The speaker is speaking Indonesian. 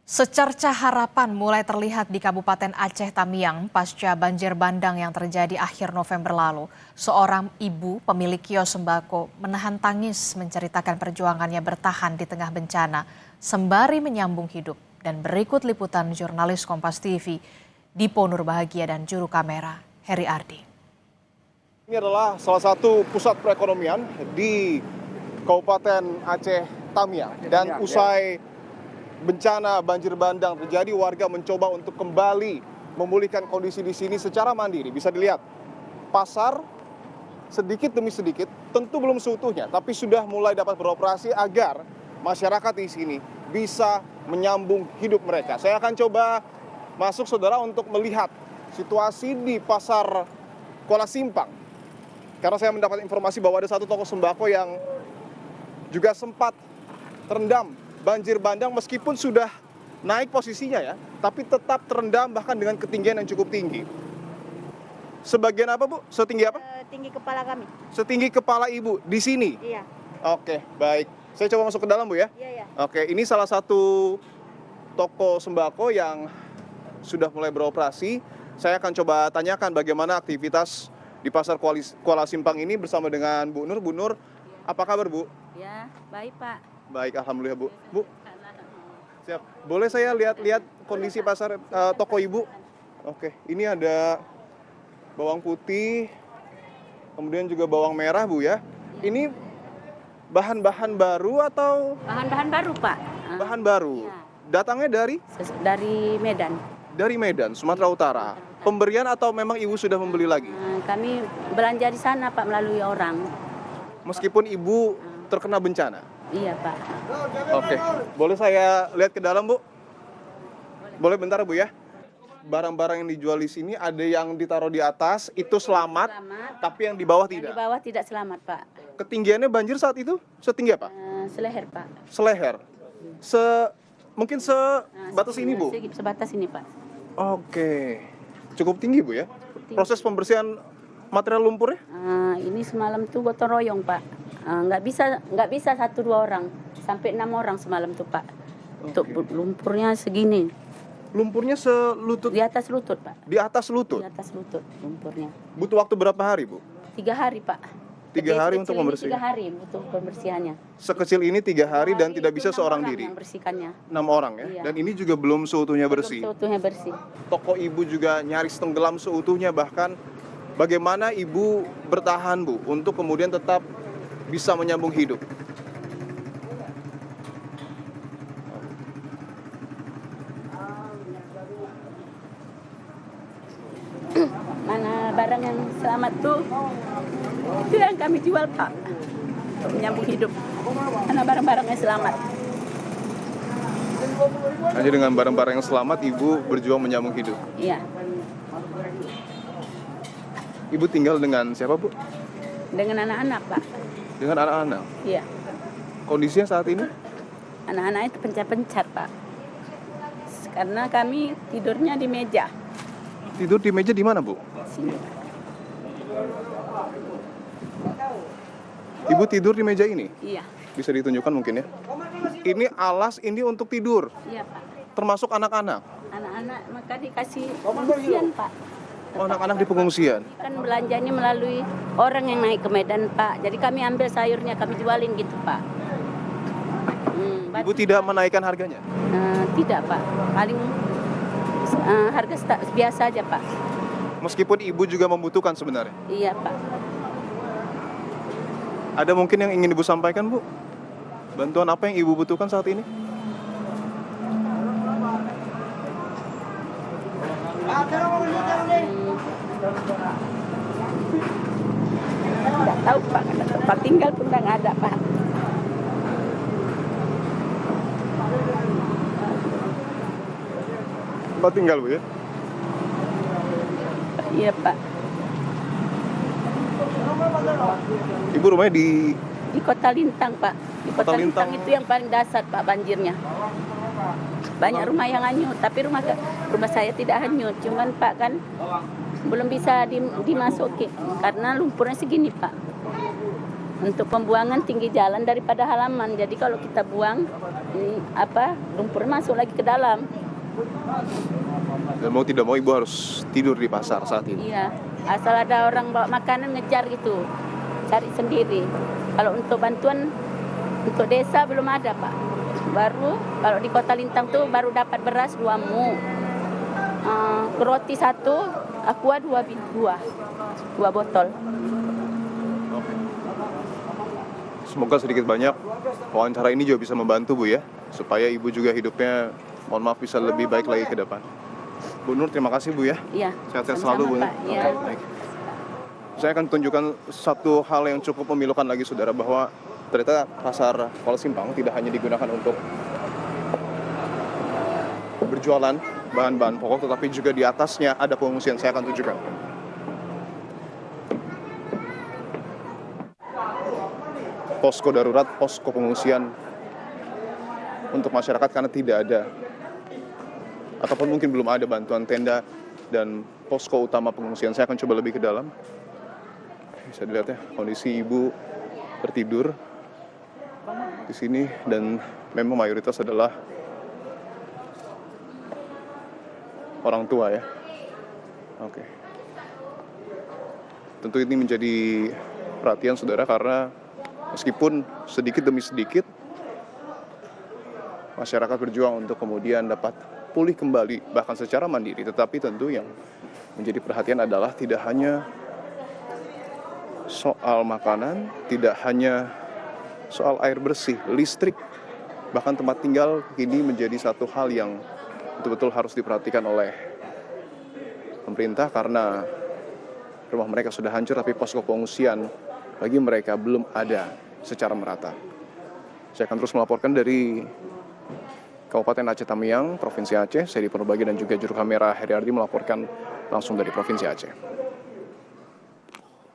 Secercah harapan mulai terlihat di Kabupaten Aceh Tamiang pasca banjir bandang yang terjadi akhir November lalu. Seorang ibu pemilik kios sembako menahan tangis menceritakan perjuangannya bertahan di tengah bencana sembari menyambung hidup. Dan berikut liputan jurnalis Kompas TV, Dipo Nurbahagia dan juru kamera Heri Ardi. Ini adalah salah satu pusat perekonomian di Kabupaten Aceh Tamiang. Dan usai bencana banjir bandang terjadi, warga mencoba untuk kembali memulihkan kondisi di sini secara mandiri. Bisa dilihat, pasar sedikit demi sedikit, tentu belum seutuhnya, tapi sudah mulai dapat beroperasi agar masyarakat di sini bisa menyambung hidup mereka. Saya akan coba masuk, saudara, untuk melihat situasi di pasar Kuala Simpang. Karena saya mendapat informasi bahwa ada satu toko sembako yang juga sempat terendam banjir bandang meskipun sudah naik posisinya ya, tapi tetap terendam bahkan dengan ketinggian yang cukup tinggi. Sebagian apa, Bu? Setinggi apa? Tinggi kepala kami. Setinggi kepala Ibu di sini? Iya. Oke, baik. Saya coba masuk ke dalam, Bu ya. Iya. Oke, ini salah satu toko sembako yang sudah mulai beroperasi. Saya akan coba tanyakan bagaimana aktivitas di pasar Kuala Simpang ini bersama dengan Bu Nur. Bu Nur, apa kabar, Bu? Ya, baik Pak. Baik, alhamdulillah, Bu. Bu, siap. Boleh saya lihat-lihat kondisi pasar toko Ibu? Oke, ini ada bawang putih, kemudian juga bawang merah, Bu ya. Ini bahan-bahan baru atau? Bahan-bahan baru Pak. Bahan baru. Iya. Datangnya dari? Dari Medan. Dari Medan, Sumatera Utara. Pemberian atau memang Ibu sudah membeli lagi? Kami belanja di sana Pak melalui orang. Meskipun Ibu terkena bencana? Iya Pak. Oke, boleh saya lihat ke dalam, Bu? Boleh bentar, Bu ya? Barang-barang yang dijual di sini ada yang ditaruh di atas, itu selamat, tapi yang di bawah Yang tidak. di bawah tidak selamat Pak. Ketinggiannya banjir saat itu setinggi apa? Seleher Pak. Seleher. Mungkin sebatas ini, Bu? Sebatas ini Pak. Oke. Cukup tinggi, Bu ya? Tinggi. Proses pembersihan material lumpurnya? Ini semalam tuh gotong royong Pak. Nggak bisa 1-2 orang, sampai 6 orang semalam tuh Pak. Untuk lumpurnya segini. Lumpurnya selutut? Di atas lutut Pak. Di atas lutut? Di atas lutut lumpurnya. Butuh waktu berapa hari, Bu? 3 hari Pak. 3 hari untuk membersihkan? 3 hari untuk pembersihannya. Sekecil ini 3 hari dan tidak bisa itu 6 seorang orang diri? yang bersihkannya. 6 orang ya? Iya. Dan ini juga belum seutuhnya bersih? Seutuhnya bersih. Toko Ibu juga nyaris tenggelam seutuhnya, bahkan bagaimana Ibu bertahan, Bu, untuk kemudian tetap bisa menyambung hidup? Mana barang yang selamat tuh, itu yang kami jual Pak, untuk menyambung hidup. Karena barang-barangnya selamat. Hanya dengan barang-barang yang selamat Ibu berjuang menyambung hidup. Iya. Ibu tinggal dengan siapa, Bu? Dengan anak-anak Pak. Dengan anak-anak? Iya. Kondisinya saat ini? Anak-anak itu pencar-pencar Pak. Karena kami tidurnya di meja. Tidur di meja di mana, Bu? Sini. Ibu tidur di meja ini? Iya. Bisa ditunjukkan mungkin ya? Ini alas ini untuk tidur, Iya Pak. termasuk anak-anak? Anak-anak maka dikasih pengungsian Pak. Oh, anak-anak di pengungsian? Kan belanjanya melalui orang yang naik ke Medan Pak. Jadi kami ambil sayurnya kami jualin gitu Pak. Ibu tidak menaikkan harganya? Tidak Pak. Paling harga biasa aja Pak. Meskipun Ibu juga membutuhkan sebenarnya? Iya Pak. Ada mungkin yang ingin Ibu sampaikan, Bu? Bantuan apa yang Ibu butuhkan saat ini? Tidak tahu Pak, karena tempat tinggal pun nggak ada Pak. Tempat tinggal, Bu ya? Iya Pak. Ibu rumahnya di Kota Lintang Pak. Di Kota Kota Lintang Lintang. itu yang paling dasar Pak banjirnya. Banyak rumah yang hanyut, tapi rumah saya tidak hanyut. Cuman Pak kan belum bisa dimasuki karena lumpurnya segini Pak. Untuk pembuangan tinggi jalan daripada halaman. Jadi kalau kita buang, ini lumpur masuk lagi ke dalam. Dan mau tidak mau ibu harus tidur di pasar saat ini. Iya, asal ada orang bawa makanan ngejar gitu, cari sendiri. Kalau untuk bantuan untuk desa belum ada Pak. Baru kalau di Kota Lintang tuh baru dapat beras 2 mu, roti 1, aqua 2 botol. Semoga sedikit banyak wawancara ini juga bisa membantu Bu ya, supaya ibu juga hidupnya, mohon maaf, bisa lebih baik lagi ke depan. Bu Nur, terima kasih Bu ya. Iya. Sehat-sehat sama-sama, selalu Bu. Pak. Iya. Oke, baik. Saya akan tunjukkan satu hal yang cukup memilukan lagi saudara, bahwa ternyata pasar Kuala Simpang tidak hanya digunakan untuk berjualan bahan-bahan pokok, tetapi juga di atasnya ada pengungsian. Saya akan tunjukkan. Posko darurat, posko pengungsian untuk masyarakat karena tidak ada, ataupun mungkin belum ada bantuan tenda dan posko utama pengungsian. Saya akan coba lebih ke dalam. Bisa dilihat ya, kondisi ibu tertidur di sini dan memang mayoritas adalah orang tua ya. Oke. Tentu ini menjadi perhatian saudara, karena meskipun sedikit demi sedikit masyarakat berjuang untuk kemudian dapat pulih kembali bahkan secara mandiri, tetapi tentu yang menjadi perhatian adalah tidak hanya soal makanan, tidak hanya soal air bersih, listrik, bahkan tempat tinggal kini menjadi satu hal yang betul-betul harus diperhatikan oleh pemerintah, karena rumah mereka sudah hancur tapi posko pengungsian bagi mereka belum ada secara merata. Saya akan terus melaporkan dari Kabupaten Aceh Tamiang, Provinsi Aceh. Saya Diperbagi dan juga juru kamera Heriardi melaporkan langsung dari Provinsi Aceh.